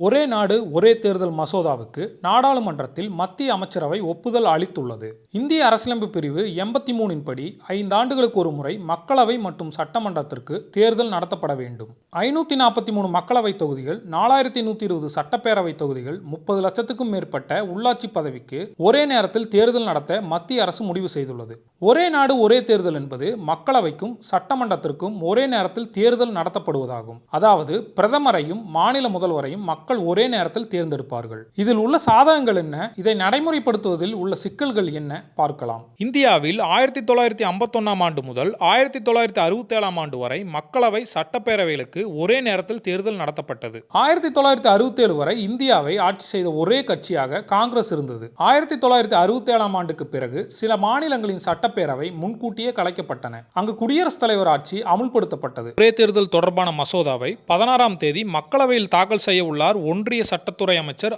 ஒரே நாடு ஒரே தேர்தல் மசோதாவுக்கு நாடாளுமன்றத்தில் மத்திய அமைச்சரவை ஒப்புதல் அளித்துள்ளது. இந்திய அரசியலமைப்பு பிரிவு 83 படி 5 ஆண்டுகளுக்கு ஒரு முறை மக்களவை மற்றும் சட்டமன்றத்திற்கு தேர்தல் நடத்தப்பட வேண்டும். 543 மக்களவை தொகுதிகள், 4120 சட்டப்பேரவை தொகுதிகள், 30 லட்சத்துக்கும் மேற்பட்ட உள்ளாட்சி பதவிக்கு ஒரே நேரத்தில் தேர்தல் நடத்த மத்திய அரசு முடிவு செய்துள்ளது. ஒரே நாடு ஒரே தேர்தல் என்பது மக்களவைக்கும் சட்டமன்றத்திற்கும் ஒரே நேரத்தில் தேர்தல் நடத்தப்படுவதாகும். அதாவது பிரதமரையும் மாநில முதல்வரையும் மக்கள் ஒரே நேரத்தில் தேர்ந்தெடுப்பார்கள். இதில் உள்ள சாதகங்கள் என்ன, இதை நடைமுறைப்படுத்துவதில் உள்ள சிக்கல்கள் என்ன பார்க்கலாம். இந்தியாவில் 1951 ஆண்டு முதல் 1967 ஆண்டு வரை மக்களவை சட்டப்பேரவைகளுக்கு ஒரே நேரத்தில் தேர்தல் நடத்தப்பட்டது. 1967 வரை இந்தியாவை ஆட்சி செய்த ஒரே கட்சியாக காங்கிரஸ் இருந்தது. 1967 ஆண்டுக்கு பிறகு சில மாநிலங்களின் சட்டப்பேரவை முன்கூட்டியே கலைக்கப்பட்டன. அங்கு குடியரசுத் தலைவர் ஆட்சி அமுல்படுத்தப்பட்டது. ஒரே தேர்தல் தொடர்பான மசோதாவை 16ஆம் தேதி மக்களவையில் தாக்கல் செய்ய உள்ளார் ஒன்றிய சட்டத்துறை அமைச்சர்.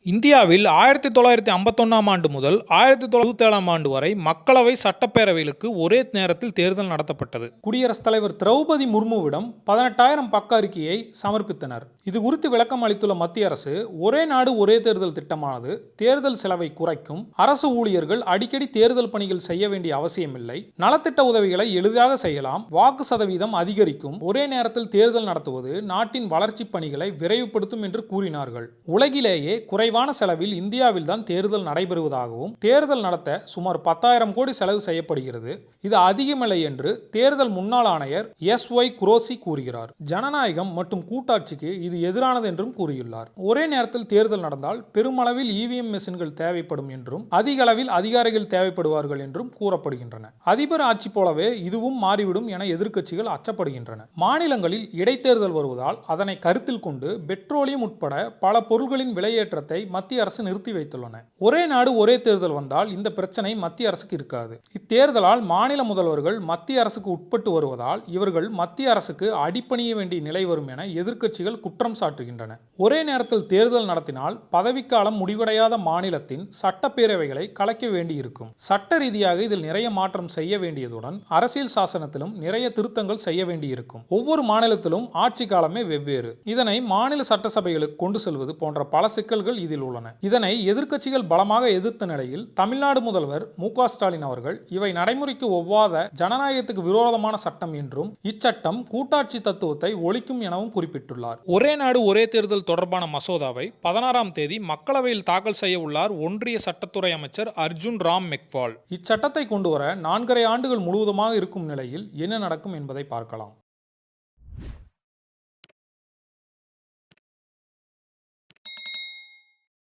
இந்தியாவில் 1951 ஆண்டு முதல் 1967 ஆண்டு வரை மக்களவை சட்டப்பேரவைகளுக்கு ஒரே நேரத்தில் தேர்தல் நடத்தப்பட்டது. குடியரசுத் தலைவர் திரௌபதி முர்முவிடம் 18,000 பக்க அறிக்கையை சமர்ப்பித்தனர். இது குறித்து விளக்கம் அளித்துள்ள மத்திய அரசு, ஒரே நாடு ஒரே தேர்தல் திட்டமானது தேர்தல் செலவை குறைக்கும், அரசு ஊழியர்கள் அடிக்கடி தேர்தல் பணிகள் செய்ய வேண்டிய அவசியமில்லை, நலத்திட்ட உதவிகளை எளிதாக செய்யலாம், வாக்கு சதவீதம் அதிகரிக்கும், ஒரே நேரத்தில் தேர்தல் நடத்துவது நாட்டின் வளர்ச்சி பணிகளை விரைவுபடுத்தும் என்று கூறினார்கள். உலகிலேயே குறைவான செலவில் இந்தியாவில் தான் தேர்தல் நடைபெறுவதாகவும், தேர்தல் நடத்த சுமார் 10,000 கோடி செலவு செய்யப்படுகிறது. இது அதிகமில்லை என்று தேர்தல் முன்னாள் ஆணையர் SY குரோசி கூறுகிறார். ஜனநாயகம் மற்றும் கூட்டாட்சிக்கு இது எதிரானது என்றும் கூறியுள்ளார். ஒரே நேரத்தில் தேர்தல் நடந்தால் பெருமளவில் EVM மெஷின்கள் தேவைப்படும் என்றும், அதிக அளவில் அதிகாரிகள் தேவைப்படுவார்கள் என்றும் கூறப்படுகின்றன. அதிபர் ஆட்சி போலவே இதுவும் மாறிவிடும் என எதிர்க்கட்சிகள் அச்சப்படுகின்றன. மாநிலங்களில் இடைத்தேர்தல் வருவதால் அதனை கருத்தில் கொண்டு பெட்ரோலியம் உட்பட பல பொருட்களின் விலையேற்றத்தை மத்திய அரசு நிறுத்தி வைத்துள்ளன. ஒரே நாடு ஒரே தேர்தல் வந்தால் இந்த பிரச்சனை மத்திய அரசுக்கு இருக்காது. இத்தேர்தலால் மாநில முதல்வர்கள் மத்திய அரசுக்கு உட்பட்டு வருவதால் இவர்கள் மத்திய அரசுக்கு அடிபணிய வேண்டிய நிலை வரும் என எதிர்க்கட்சிகள் குற்றம் சாட்டுகின்றன. ஒரே நேரத்தில் தேர்தல் நடத்தினால் பதவிக்காலம் முடிவடையாத மாநிலத்தின் சட்டப்பேரவைகளை கலைக்க வேண்டியிருக்கும். சட்ட ரீதியாக இதில் நிறைய மாற்றம் செய்ய வேண்டியதுடன் அரசியல் சாசனத்திலும் நிறைய திருத்தங்கள் செய்ய வேண்டியிருக்கும். ஒவ்வொரு மாநிலத்திலும் ஆட்சி காலமே வெவ்வேறு. இதனை மாநில சட்டசபைகளுக்கு கொண்டு செல்வது போன்ற பல சிக்கல்கள் இதில் உள்ளன. இதனை எதிர்க்கட்சிகள் பலமாக எதிர்த்த நிலையில் தமிழ்நாடு முதல்வர் MK ஸ்டாலின் அவர்கள் இவை நடைமுறைக்கு ஒவ்வாத ஜனநாயகத்துக்கு விரோதமான சட்டம் என்றும், இச்சட்டம் கூட்டாட்சி தத்துவத்தை ஒழிக்கும் எனவும் குறிப்பிட்டுள்ளார். ஒரே நாடு ஒரே தேர்தல் தொடர்பான மசோதாவை 16ஆம் தேதி மக்களவையில் தாக்கல் செய்ய உள்ளார் ஒன்றிய சட்டத்துறை அமைச்சர் அர்ஜுன் ராம் மெக்வால். இச்சட்டத்தை கொண்டுவர 4.5 ஆண்டுகள் முழுவதுமாக இருக்கும் நிலையில் என்ன நடக்கும் என்பதை பார்க்கலாம்.